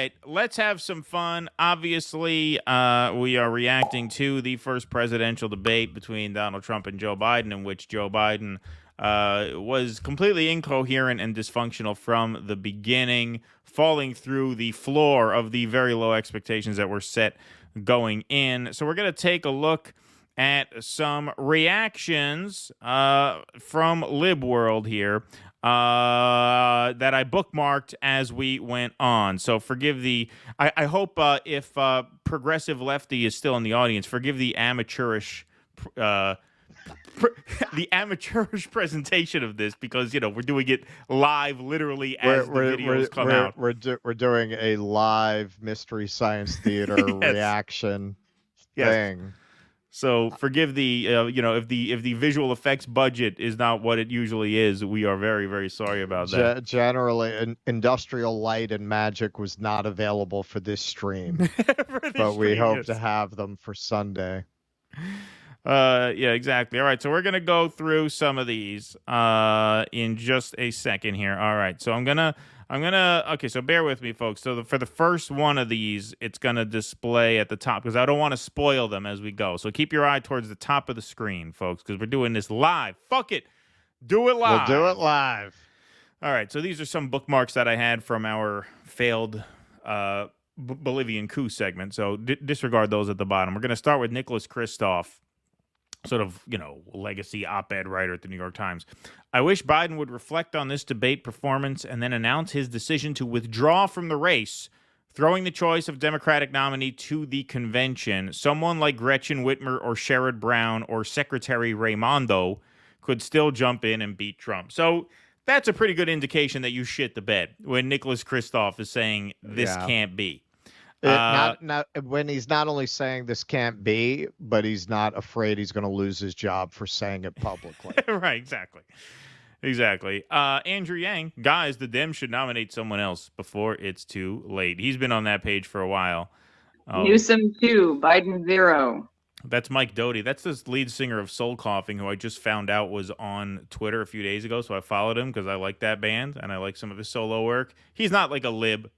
right, let's have some fun. Obviously, we are reacting to the first presidential debate between Donald Trump and Joe Biden, in which Joe Biden was completely incoherent and dysfunctional from the beginning, falling through the floor of the very low expectations that were set going in. So we're going to take a look at some reactions from LibWorld here that I bookmarked as we went on. So forgive the... I hope if Progressive Lefty is still in the audience, forgive the amateurish... the amateurish presentation of this, because we're doing it live, literally as the videos come out. We're doing a live Mystery Science Theater reaction thing. So forgive the if the visual effects budget is not what it usually is, we are very, very sorry about that. Generally, Industrial Light and Magic was not available for this stream, we hope to have them for Sunday. Yeah, exactly. All right, so we're gonna go through some of these in just a second here. All right, so I'm gonna okay, so bear with me, folks. So for the first one of these, it's gonna display at the top because I don't want to spoil them as we go. So keep your eye towards the top of the screen, folks, because we're doing this live. Fuck it, do it live. We'll do it live. All right, so these are some bookmarks that I had from our failed Bolivian coup segment. So disregard those at the bottom. We're gonna start with Nicholas Kristof, sort of, legacy op-ed writer at the New York Times. I wish Biden would reflect on this debate performance and then announce his decision to withdraw from the race, throwing the choice of Democratic nominee to the convention. Someone like Gretchen Whitmer or Sherrod Brown or Secretary Raimondo could still jump in and beat Trump. So that's a pretty good indication that you shit the bed when Nicholas Kristof is saying this can't be. When he's not only saying this can't be, but he's not afraid he's going to lose his job for saying it publicly. Right, exactly. Andrew Yang, guys, the Dems should nominate someone else before it's too late. He's been on that page for a while. Newsom 2, Biden 0. That's Mike Doty. That's the lead singer of Soul Coughing, who I just found out was on Twitter a few days ago. So I followed him because I like that band and I like some of his solo work. He's not like a lib.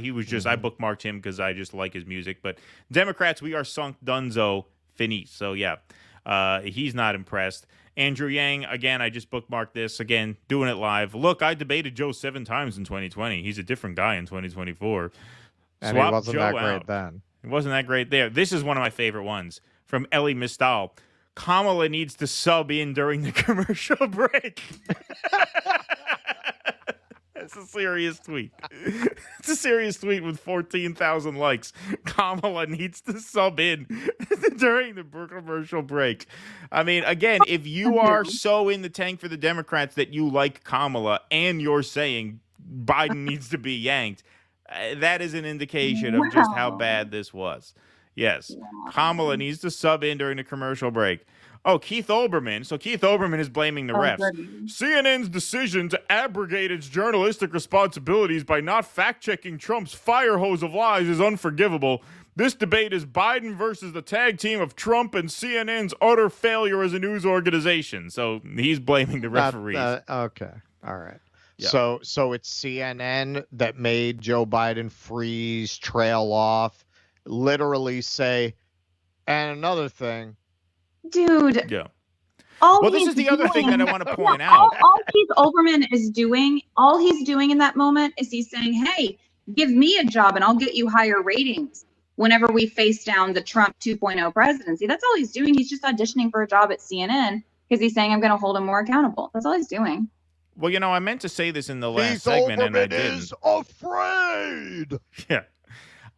He was just, I bookmarked him because I just like his music. But Democrats, we are sunk dunzo finis. So yeah, he's not impressed. Andrew Yang, again, I just bookmarked this. Again, doing it live. Look, I debated Joe 7 times in 2020. He's a different guy in 2024. And he wasn't that great then. It wasn't that great there. This is one of my favorite ones. From Ellie Mistal. Kamala needs to sub in during the commercial break. That's a serious tweet. It's a serious tweet with 14,000 likes. Kamala needs to sub in during the commercial break. I mean, again, if you are so in the tank for the Democrats that you like Kamala and you're saying Biden needs to be yanked, that is an indication of just how bad this was. Yes. Kamala needs to sub in during the commercial break. Oh, Keith Olbermann. So Keith Olbermann is blaming the refs. CNN's decision to abrogate its journalistic responsibilities by not fact-checking Trump's fire hose of lies is unforgivable. This debate is Biden versus the tag team of Trump and CNN's utter failure as a news organization. So he's blaming the referees. Okay. All right. Yeah. So it's CNN that made Joe Biden freeze, trail off, literally say, and another thing, dude. Yeah. Well, this is the other thing that I want to point out. All Keith Olbermann is doing, all he's doing in that moment is he's saying, hey, give me a job and I'll get you higher ratings whenever we face down the Trump 2.0 presidency. That's all he's doing. He's just auditioning for a job at CNN because he's saying I'm going to hold him more accountable. That's all he's doing. Well, I meant to say this in the last segment, and I didn't. Is afraid. Yeah.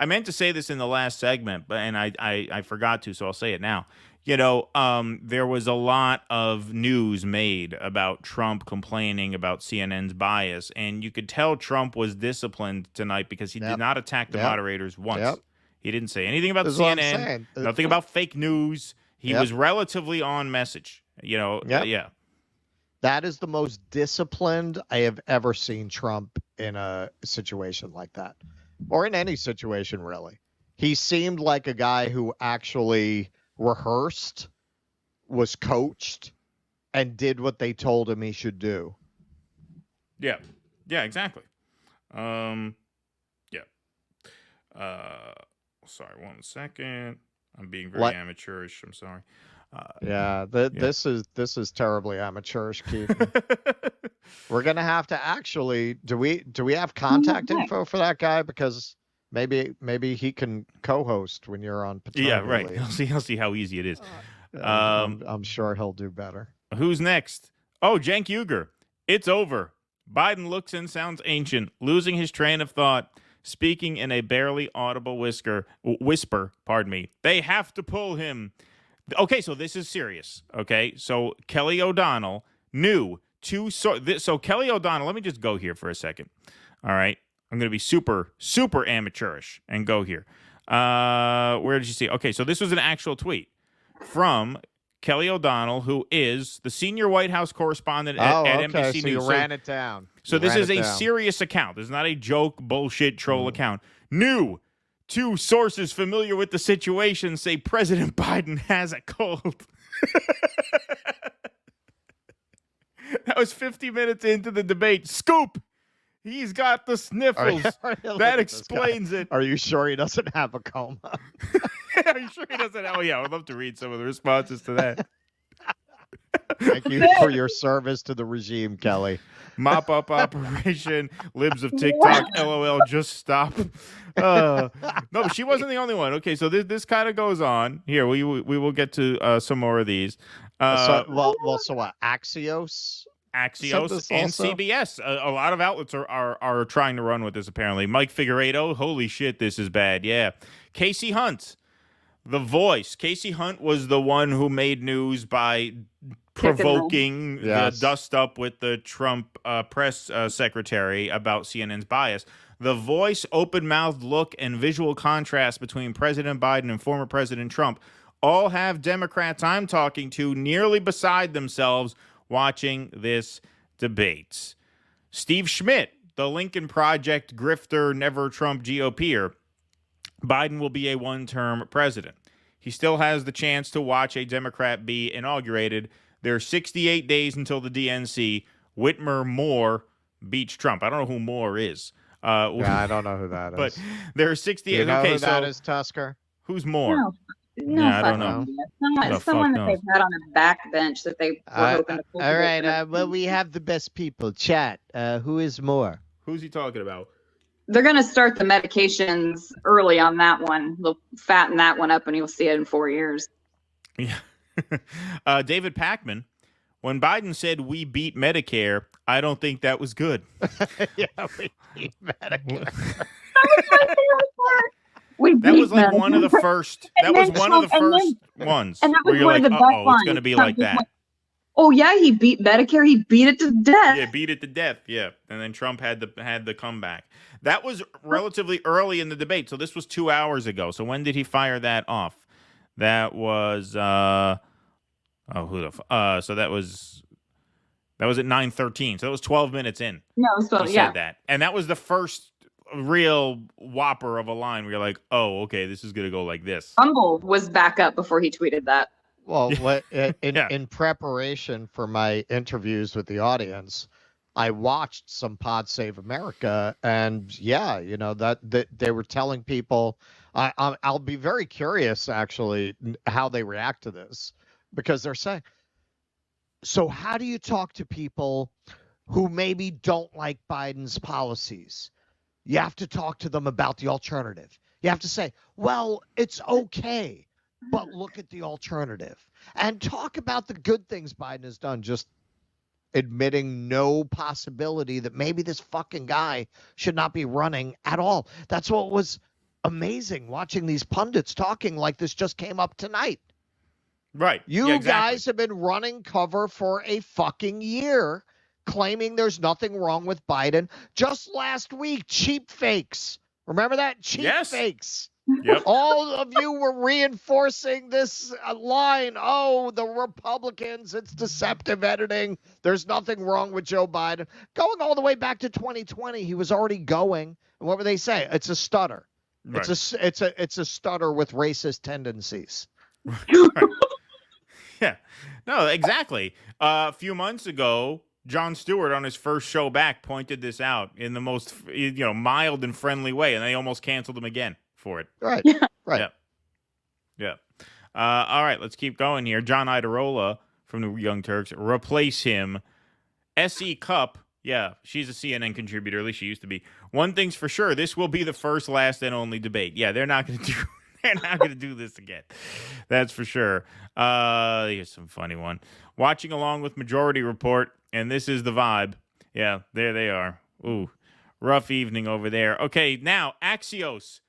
I meant to say this in the last segment, but I forgot to, so I'll say it now. There was a lot of news made about Trump complaining about CNN's bias, and you could tell Trump was disciplined tonight because he did not attack the moderators once. He didn't say anything about CNN, nothing about fake news. He was relatively on message. Yeah. That is the most disciplined I have ever seen Trump in a situation like that. Or in any situation, really. He seemed like a guy who actually rehearsed, was coached, and did what they told him he should do. Yeah. Yeah, exactly. Yeah. Sorry, 1 second. I'm being very amateurish. I'm sorry. This is terribly amateurish, Keith. We're gonna have to actually. Do we have contact info for that guy? Because maybe he can co-host when you're on paternity Yeah, right. leave. He'll see how easy it is. I'm sure he'll do better. Who's next? Oh, Cenk Uygur. It's over. Biden looks and sounds ancient, losing his train of thought, speaking in a barely audible whisper. Pardon me. They have to pull him. Okay, so this is serious. Okay, so Kelly O'Donnell knew so Kelly O'Donnell. Let me just go here for a second. All right, I'm going to be super amateurish and go here. Where did you see? Okay, so this was an actual tweet from Kelly O'Donnell, who is the senior White House correspondent at NBC so News. You ran it down. So this is a serious account. This is not a joke, bullshit, troll account. New. 2 sources familiar with the situation say President Biden has a cold. That was 50 minutes into the debate. Scoop! He's got the sniffles. That explains it. Are you sure he doesn't have a coma? Are you sure he doesn't? Oh, yeah. I would love to read some of the responses to that. Thank you for your service to the regime, Kelly. Mop up operation. Libs of TikTok. LOL. Just stop. No, but she wasn't the only one. Okay, so this kind of goes on. Here, we will get to some more of these. So what? Axios and CBS. A lot of outlets are trying to run with this, apparently. Mike Figueredo. Holy shit, this is bad. Yeah. Casey Hunt. The Voice. Casey Hunt was the one who made news by provoking the dust up with the Trump press secretary about CNN's bias. The Voice, open-mouthed look and visual contrast between President Biden and former President Trump all have Democrats I'm talking to nearly beside themselves watching this debate. Steve Schmidt, the Lincoln Project grifter, never Trump GOPer, Biden will be a one-term president. He still has the chance to watch a Democrat be inaugurated. There are 68 days until the DNC. Whitmer Moore beats Trump. I don't know who Moore is. I don't know who that is. But there are 68. You know who that is, Tusker? Who's Moore? No, I don't know. It's someone that they've had on a backbench that they were hoping to pull. All right. Well, we have the best people. Chat. Who is Moore? Who's he talking about? They're going to start the medications early on that one. They'll fatten that one up and you'll see it in 4 years. Yeah. David Pakman, when Biden said we beat Medicare, I don't think that was good. Yeah, we beat Medicare. That was like one of the first. That was one of the first ones. And that was where you're one like, of the best it's going to be like that. Oh yeah, he beat Medicare. He beat it to death. Yeah, beat it to death. Yeah, and then Trump had the comeback. That was relatively early in the debate. So this was 2 hours ago. So when did he fire that off? That was so that was at 9:13. So that was 12 minutes in. No, so he yeah. said that, and that was the first real whopper of a line where you're like, oh, okay, this is gonna go like this. Rumble was back up before he tweeted that. Well, in preparation for my interviews with the audience, I watched some Pod Save America, and yeah, that they were telling people. I'll be very curious, actually, how they react to this, because they're saying, so how do you talk to people who maybe don't like Biden's policies? You have to talk to them about the alternative. You have to say, well, it's okay, but look at the alternative and talk about the good things Biden has done, just admitting no possibility that maybe this fucking guy should not be running at all. That's what was amazing, watching these pundits talking like this just came up tonight. Right. You guys have been running cover for a fucking year, claiming there's nothing wrong with Biden. Just last week, cheap fakes. Remember that? Cheap fakes. Yep. All of you were reinforcing this line. Oh, the Republicans, it's deceptive editing. There's nothing wrong with Joe Biden. Going all the way back to 2020, he was already going. And what would they say? It's a stutter. Right. It's a stutter with racist tendencies. Right. Yeah. No, exactly. A few months ago, Jon Stewart on his first show back pointed this out in the most mild and friendly way, and they almost canceled him again. for it. Right. Right. Yeah. Yeah. All right, let's keep going here. John Idarola from the Young Turks replace him. S.E. Cup. Yeah, she's a CNN contributor. At least she used to be. One thing's for sure: this will be the first, last, and only debate. Yeah, they're not going to do. They're not going to do this again. That's for sure. Here's some funny one. Watching along with Majority Report, and this is the vibe. Yeah, there they are. Ooh, rough evening over there. Okay, now Axios.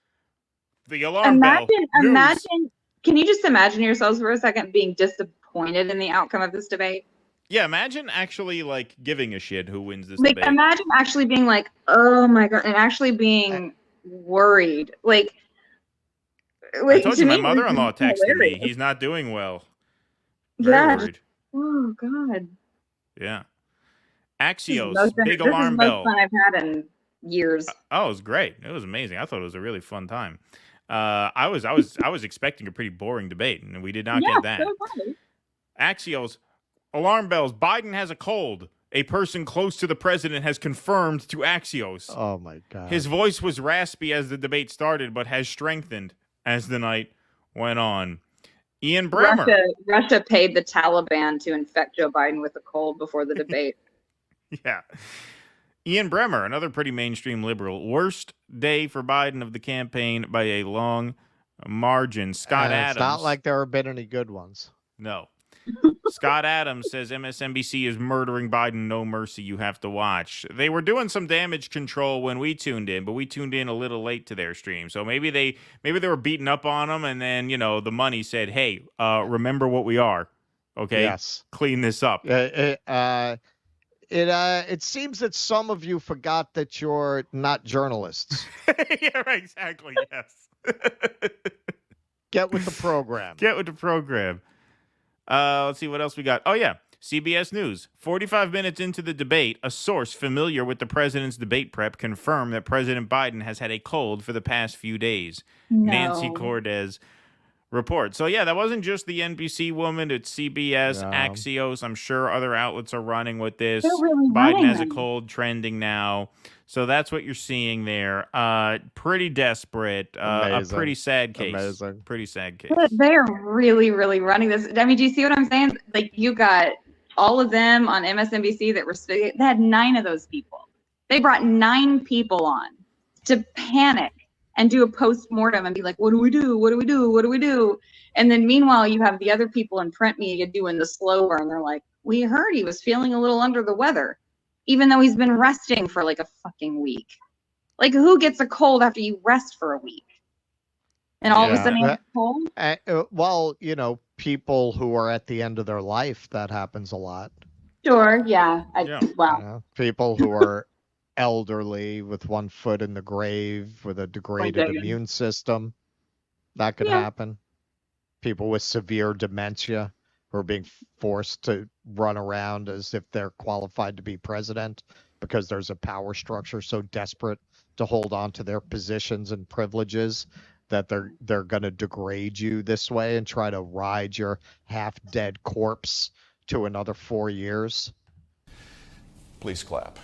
The alarm bell. News. Imagine. Can you just imagine yourselves for a second being disappointed in the outcome of this debate? Yeah, imagine actually like giving a shit who wins this Like, debate. imagine actually being like, oh my God, and actually being worried. Like I told to you, my me, mother-in-law it's texted me. hilarious. He's not doing well. Very Yeah. worried. Oh God. Yeah. This is Axios, big this alarm is the bell. most fun I've had in years. Oh, it was great. It was amazing. I thought it was a really fun time. I was expecting a pretty boring debate, and we did not get that. So funny. Axios, alarm bells. Biden has a cold. A person close to the president has confirmed to Axios. Oh my God. His voice was raspy as the debate started, but has strengthened as the night went on. Ian Bremmer. Russia paid the Taliban to infect Joe Biden with a cold before the debate. Yeah. Ian Bremmer, another pretty mainstream liberal. Worst day for Biden of the campaign by a long margin. Scott Adams. It's not like there have been any good ones. No. Scott Adams says MSNBC is murdering Biden. No mercy. You have to watch. They were doing some damage control when we tuned in, but we tuned in a little late to their stream. So maybe they were beating up on them, and then the money said, "Hey, remember what we are, okay? Yes. Clean this up." It seems that some of you forgot that you're not journalists. Yeah, right, exactly. Yes. Get with the program. Get with the program. Let's see what else we got. Oh, yeah. CBS News. 45 minutes into the debate, a source familiar with the president's debate prep confirmed that President Biden has had a cold for the past few days. No. Nancy Cortez report. So, yeah, that wasn't just the NBC woman. It's CBS, No. Axios. I'm sure other outlets are running with this. They're really Biden running has a them. cold trending now. So that's what you're seeing there. Pretty desperate. A Amazing. pretty sad case. Amazing. Pretty sad case. They're really, really running this. I mean, do you see what I'm saying? Like, you got all of them on MSNBC they had 9 of those people. They brought 9 people on to panic and do a post-mortem and be like, what do we do? What do we do? What do we do? And then meanwhile, you have the other people in print media doing the slow burn. They're like, we heard he was feeling a little under the weather, even though he's been resting for like a fucking week. Like, who gets a cold after you rest for a week? And all of a sudden he has a cold? Well, people who are at the end of their life, that happens a lot. Sure, yeah. Wow. People who are elderly with one foot in the grave with a degraded immune system, that could happen. People with severe dementia who are being forced to run around as if they're qualified to be president because there's a power structure so desperate to hold on to their positions and privileges that they're going to degrade you this way and try to ride your half-dead corpse to another 4 years. Please clap.